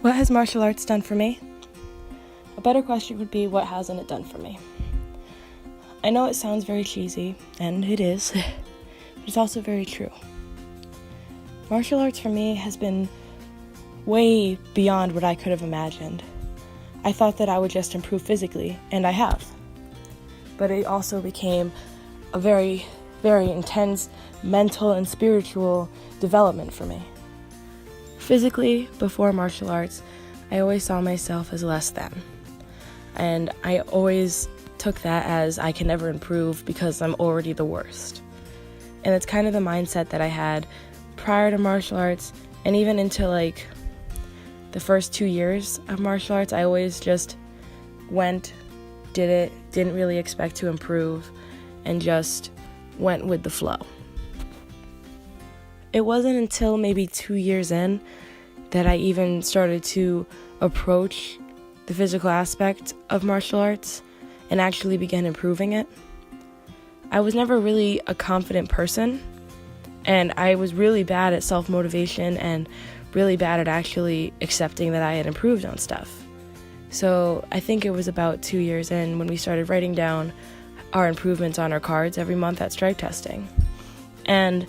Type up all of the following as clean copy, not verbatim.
What has martial arts done for me? A better question would be, what hasn't it done for me? I know it sounds very cheesy, and it is, but it's also very true. Martial arts for me has been way beyond what I could have imagined. I thought that I would just improve physically, and I have. But it also became a very, very intense mental and spiritual development for me. Physically, before martial arts, I always saw myself as less than. And I always took that as I can never improve because I'm already the worst. And it's kind of the mindset that I had prior to martial arts, and even into the first 2 years of martial arts. I always just went, did it, didn't really expect to improve, and just went with the flow. It wasn't until maybe 2 years in that I even started to approach the physical aspect of martial arts and actually began improving it. I was never really a confident person, and I was really bad at self-motivation and really bad at actually accepting that I had improved on stuff. So I think it was about 2 years in when we started writing down our improvements on our cards every month at stripe testing. And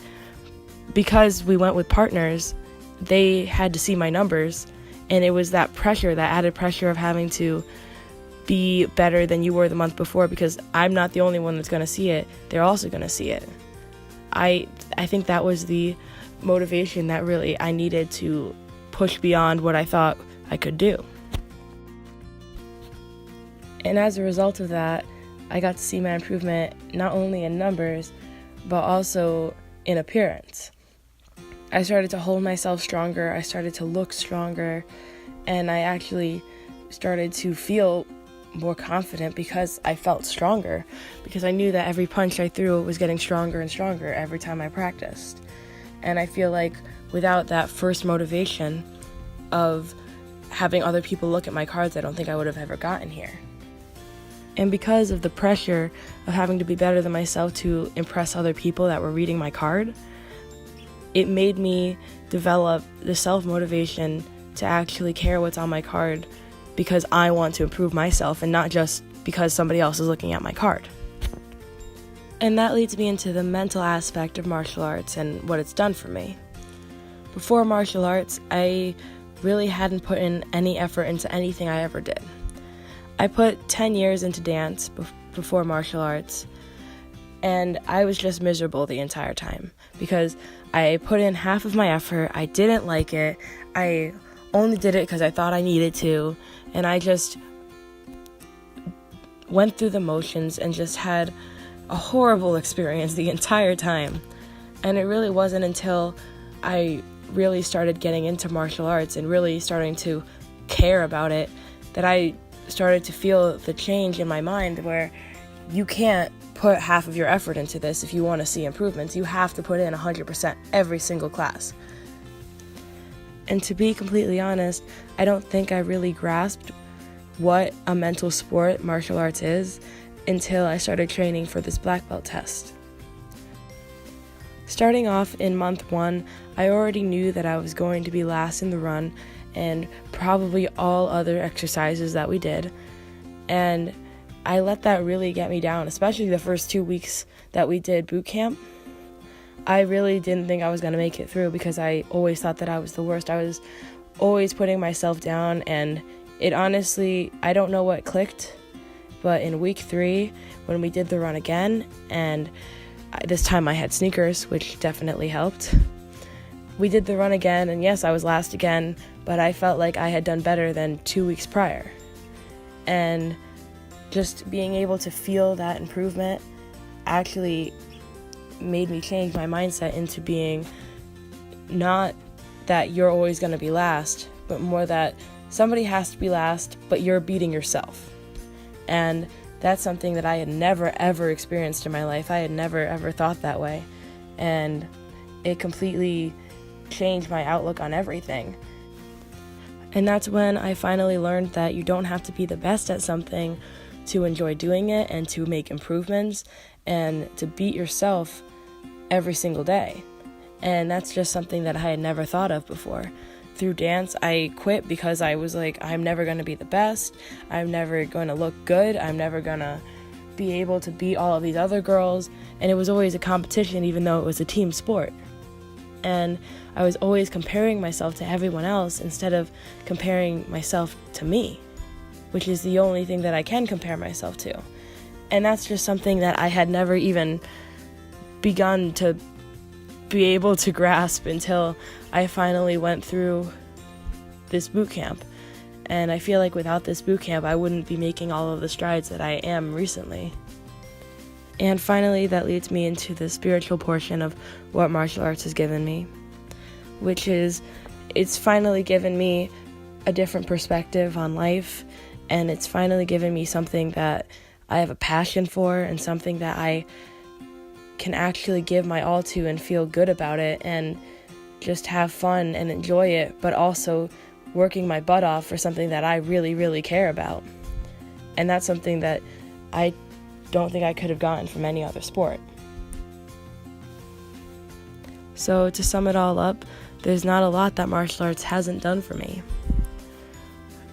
because we went with partners, they had to see my numbers, and it was that pressure, that added pressure of having to be better than you were the month before, because I'm not the only one that's going to see it. They're also going to see it. I think that was the motivation that really I needed to push beyond what I thought I could do. And as a result of that, I got to see my improvement not only in numbers, but also in appearance. I started to hold myself stronger, I started to look stronger, and I actually started to feel more confident because I felt stronger, because I knew that every punch I threw was getting stronger and stronger every time I practiced. And I feel like without that first motivation of having other people look at my cards, I don't think I would have ever gotten here. And because of the pressure of having to be better than myself to impress other people that were reading my card, it made me develop the self-motivation to actually care what's on my card because I want to improve myself and not just because somebody else is looking at my card. And that leads me into the mental aspect of martial arts and what it's done for me. Before martial arts, I really hadn't put in any effort into anything I ever did. I put 10 years into dance before martial arts, and I was just miserable the entire time because I put in half of my effort, I didn't like it, I only did it because I thought I needed to, and I just went through the motions and just had a horrible experience the entire time. And it really wasn't until I really started getting into martial arts and really starting to care about it that I started to feel the change in my mind where you can't put half of your effort into this if you want to see improvements. You have to put in 100% every single class. And to be completely honest, I don't think I really grasped what a mental sport martial arts is until I started training for this black belt test. Starting off in month 1, I already knew that I was going to be last in the run and probably all other exercises that we did. And I let that really get me down, especially the first 2 weeks that we did boot camp. I really didn't think I was going to make it through because I always thought that I was the worst. I was always putting myself down, and it honestly, I don't know what clicked, but in week 3, when we did the run again, and this time I had sneakers, which definitely helped. We did the run again, and yes, I was last again, but I felt like I had done better than 2 weeks prior. And just being able to feel that improvement actually made me change my mindset into being not that you're always going to be last, but more that somebody has to be last, but you're beating yourself. And that's something that I had never, ever experienced in my life. I had never, ever thought that way. And it completely changed my outlook on everything. And that's when I finally learned that you don't have to be the best at something to enjoy doing it and to make improvements and to beat yourself every single day. And that's just something that I had never thought of before. through dance, I quit because I was like, I'm never going to be the best. I'm never going to look good. I'm never going to be able to beat all of these other girls. And it was always a competition, even though it was a team sport. And I was always comparing myself to everyone else instead of comparing myself to me, which is the only thing that I can compare myself to. And that's just something that I had never even begun to be able to grasp until I finally went through this boot camp. And I feel like without this boot camp, I wouldn't be making all of the strides that I am recently. And finally, that leads me into the spiritual portion of what martial arts has given me, which is it's finally given me a different perspective on life, and it's finally given me something that I have a passion for and something that I can actually give my all to and feel good about it and just have fun and enjoy it, but also working my butt off for something that I really, really care about. And that's something that I don't think I could have gotten from any other sport. So to sum it all up, there's not a lot that martial arts hasn't done for me.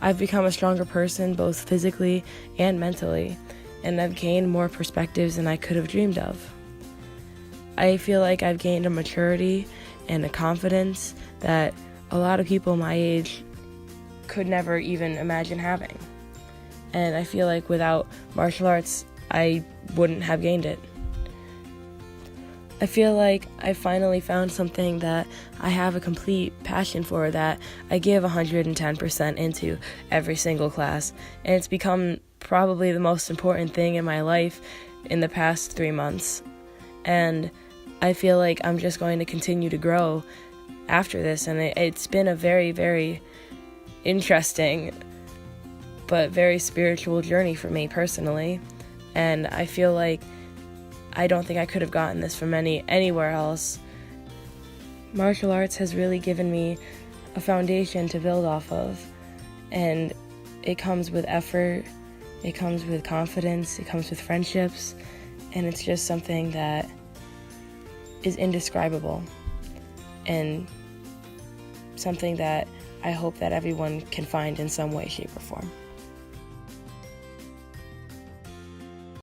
I've become a stronger person both physically and mentally, and I've gained more perspectives than I could have dreamed of. I feel like I've gained a maturity and a confidence that a lot of people my age could never even imagine having. And I feel like without martial arts, I wouldn't have gained it. I feel like I finally found something that I have a complete passion for, that I give 110% into every single class, and it's become probably the most important thing in my life in the past 3 months. And I feel like I'm just going to continue to grow after this, and it's been a very, very interesting but very spiritual journey for me personally. And I feel like I don't think I could have gotten this from anywhere else. Martial arts has really given me a foundation to build off of, and it comes with effort, it comes with confidence, it comes with friendships, and it's just something that is indescribable and something that I hope that everyone can find in some way, shape, or form.